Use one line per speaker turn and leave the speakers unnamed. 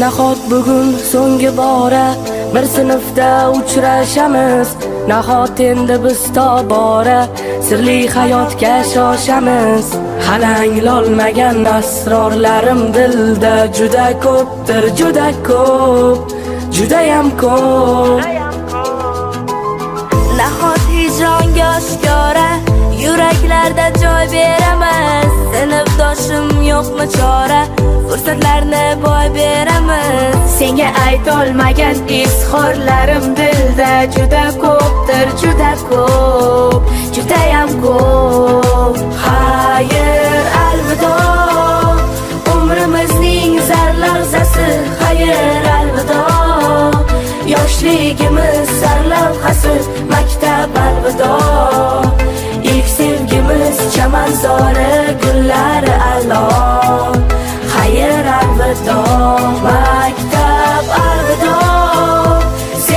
Nahot bugun so'nggi bora bir sinfda uchrashamiz. Nahot endi biz tobora sirli hayotga shoshamiz. Hali anglolmagan asrorlarim dilda juda ko'pdir, juda ko'p, judayam ko'p.
Nahot hijronga oshkora yuraklarda joy beramiz. Sinfdoshim yo'qmi chora, fursatlarni boy beramiz.
Senga aytolmagan izhorlarim dilda juda ko'pdir, juda ko'p, juda